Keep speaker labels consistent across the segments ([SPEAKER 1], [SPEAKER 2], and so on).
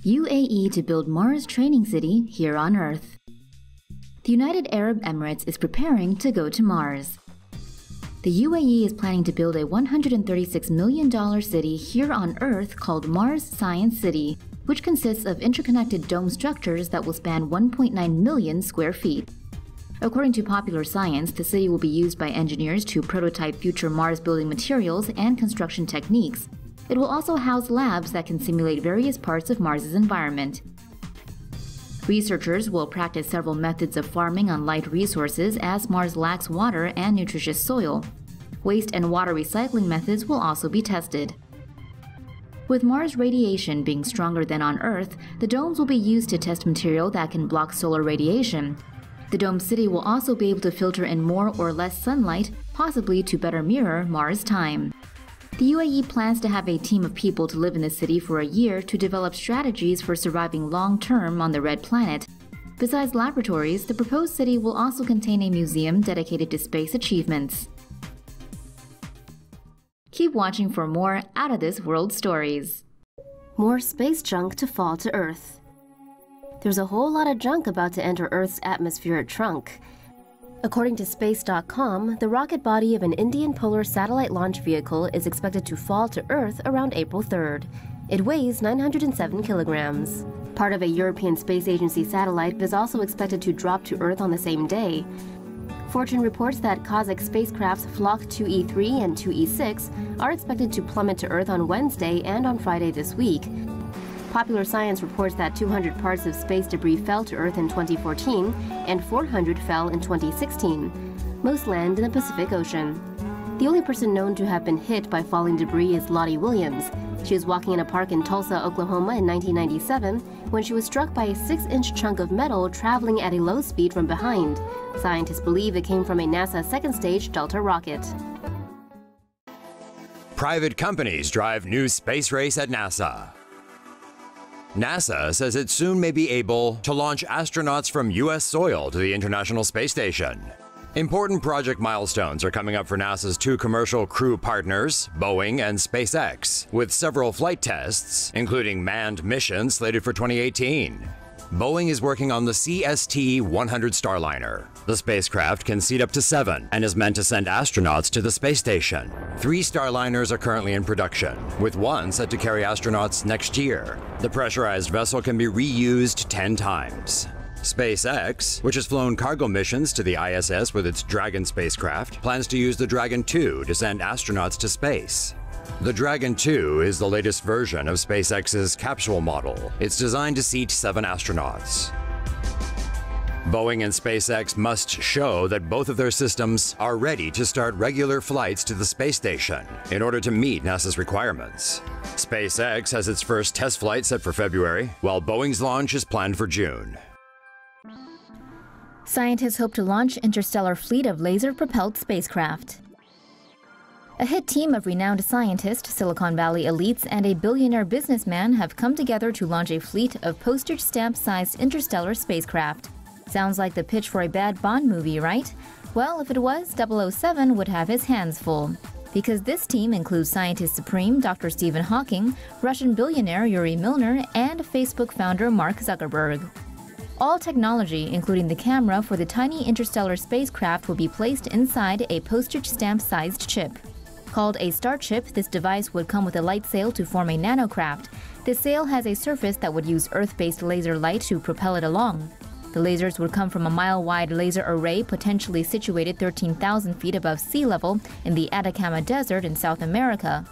[SPEAKER 1] UAE to build Mars training city here on Earth. The United Arab Emirates is preparing to go to Mars. The UAE is planning to build a $136 million city here on Earth called Mars Science City, which consists of interconnected dome structures that will span 1.9 million square feet. According to Popular Science, the city will be used by engineers to prototype future Mars building materials and construction techniques. It will also house labs that can simulate various parts of Mars's environment. Researchers will practice several methods of farming on light resources as Mars lacks water and nutritious soil. Waste and water recycling methods will also be tested. With Mars radiation being stronger than on Earth, the domes will be used to test material that can block solar radiation. The dome city will also be able to filter in more or less sunlight, possibly to better mirror Mars time. The UAE plans to have a team of people to live in the city for a year to develop strategies for surviving long-term on the red planet. Besides laboratories, the proposed city will also contain a museum dedicated to space achievements. Keep watching for more out-of-this-world stories.
[SPEAKER 2] More space junk to fall to Earth. There's a whole lot of junk about to enter Earth's atmospheric trunk. According to Space.com, the rocket body of an Indian Polar Satellite Launch Vehicle is expected to fall to Earth around April 3rd. It weighs 907 kilograms. Part of a European Space Agency satellite is also expected to drop to Earth on the same day. Fortune reports that Kazakh spacecrafts Flock 2E3 and 2E6 are expected to plummet to Earth on Wednesday and on Friday this week. Popular Science reports that 200 parts of space debris fell to Earth in 2014 and 400 fell in 2016. Most land in the Pacific Ocean. The only person known to have been hit by falling debris is Lottie Williams. She was walking in a park in Tulsa, Oklahoma in 1997 when she was struck by a 6-inch chunk of metal traveling at a low speed from behind. Scientists believe it came from a NASA second-stage Delta rocket.
[SPEAKER 3] Private companies drive new space race at NASA. NASA says it soon may be able to launch astronauts from U.S. soil to the International Space Station. Important project milestones are coming up for NASA's two commercial crew partners, Boeing and SpaceX, with several flight tests, including manned missions slated for 2018. Boeing is working on the CST-100 Starliner. The spacecraft can seat up to 7 and is meant to send astronauts to the space station. 3 Starliners are currently in production, with one set to carry astronauts next year. The pressurized vessel can be reused 10 times. SpaceX, which has flown cargo missions to the ISS with its Dragon spacecraft, plans to use the Dragon 2 to send astronauts to space. The Dragon 2 is the latest version of SpaceX's capsule model. It's designed to seat 7 astronauts. Boeing and SpaceX must show that both of their systems are ready to start regular flights to the space station in order to meet NASA's requirements. SpaceX has its first test flight set for February, while Boeing's launch is planned for June.
[SPEAKER 1] Scientists hope to launch interstellar fleet of laser-propelled spacecraft. A hit team of renowned scientists, Silicon Valley elites, and a billionaire businessman have come together to launch a fleet of postage stamp-sized interstellar spacecraft. Sounds like the pitch for a bad Bond movie, right? Well, if it was, 007 would have his hands full. Because this team includes scientist supreme Dr. Stephen Hawking, Russian billionaire Yuri Milner, and Facebook founder Mark Zuckerberg. All technology, including the camera for the tiny interstellar spacecraft, will be placed inside a postage stamp-sized chip. Called a star chip, this device would come with a light sail to form a nanocraft. This sail has a surface that would use Earth-based laser light to propel it along. The lasers would come from a mile-wide laser array potentially situated 13,000 feet above sea level in the Atacama Desert in South America.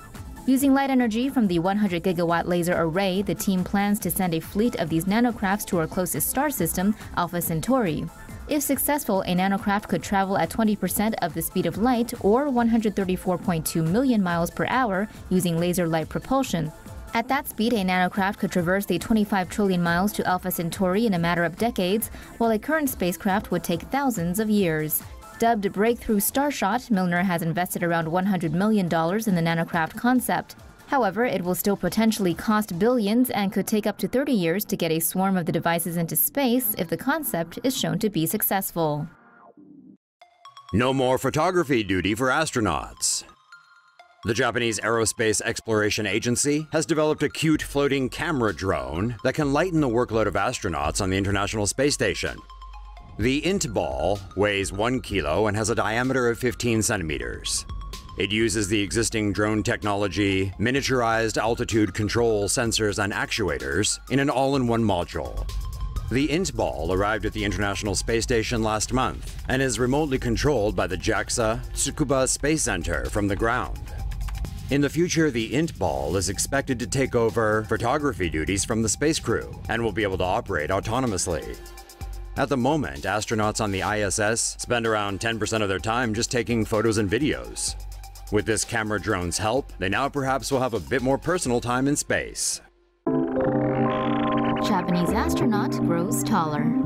[SPEAKER 1] Using light energy from the 100-gigawatt laser array, the team plans to send a fleet of these nanocrafts to our closest star system, Alpha Centauri. If successful, a nanocraft could travel at 20% of the speed of light, or 134.2 million miles per hour, using laser light propulsion. At that speed, a nanocraft could traverse the 25 trillion miles to Alpha Centauri in a matter of decades, while a current spacecraft would take thousands of years. Dubbed Breakthrough Starshot, Milner has invested around $100 million in the nanocraft concept. However, it will still potentially cost billions and could take up to 30 years to get a swarm of the devices into space if the concept is shown to be successful.
[SPEAKER 3] No more photography duty for astronauts. The Japanese Aerospace Exploration Agency has developed a cute floating camera drone that can lighten the workload of astronauts on the International Space Station. The INT ball weighs 1 kilo and has a diameter of 15 centimeters. It uses the existing drone technology, miniaturized altitude control sensors and actuators in an all-in-one module. The INT ball arrived at the International Space Station last month and is remotely controlled by the JAXA Tsukuba Space Center from the ground. In the future, the INT ball is expected to take over photography duties from the space crew and will be able to operate autonomously. At the moment, astronauts on the ISS spend around 10% of their time just taking photos and videos. With this camera drone's help, they now perhaps will have a bit more personal time in space.
[SPEAKER 1] Japanese astronaut grows taller.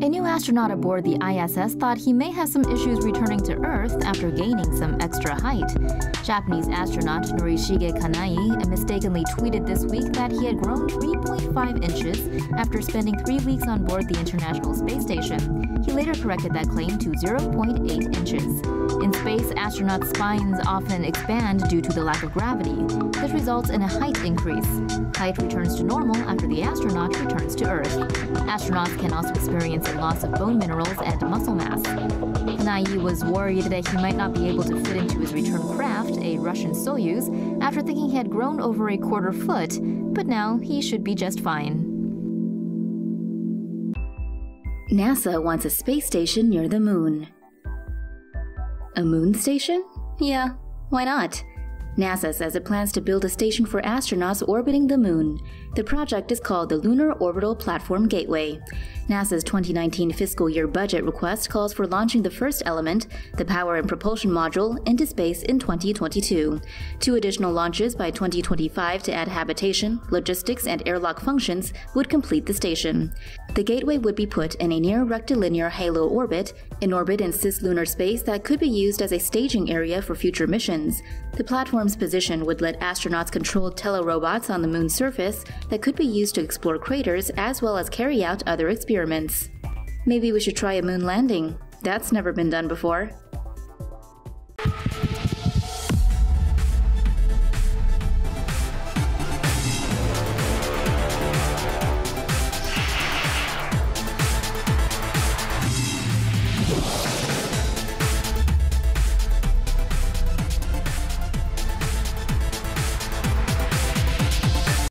[SPEAKER 1] A new astronaut aboard the ISS thought he may have some issues returning to Earth after gaining some extra height. Japanese astronaut Norishige Kanai mistakenly tweeted this week that he had grown 3.5 inches after spending 3 weeks on board the International Space Station. He later corrected that claim to 0.8 inches. In space, astronauts' spines often expand due to the lack of gravity. This results in a height increase. Height returns to normal after the astronaut returns to Earth. Astronauts can also experience a loss of bone minerals and muscle mass. Kanai was worried that he might not be able to fit into his return craft, a Russian Soyuz, after thinking he had grown over a quarter foot, but now he should be just fine.
[SPEAKER 4] NASA wants a space station near the moon. A moon station? Yeah, why not? NASA says it plans to build a station for astronauts orbiting the moon. The project is called the Lunar Orbital Platform Gateway. NASA's 2019 fiscal year budget request calls for launching the first element, the Power and Propulsion Module, into space in 2022. 2 additional launches by 2025 to add habitation, logistics, and airlock functions would complete the station. The gateway would be put in a near rectilinear halo orbit, an orbit in cislunar space that could be used as a staging area for future missions. The platform's position would let astronauts control telerobots on the moon's surface that could be used to explore craters as well as carry out other experiments. Maybe we should try a moon landing. That's never been done before.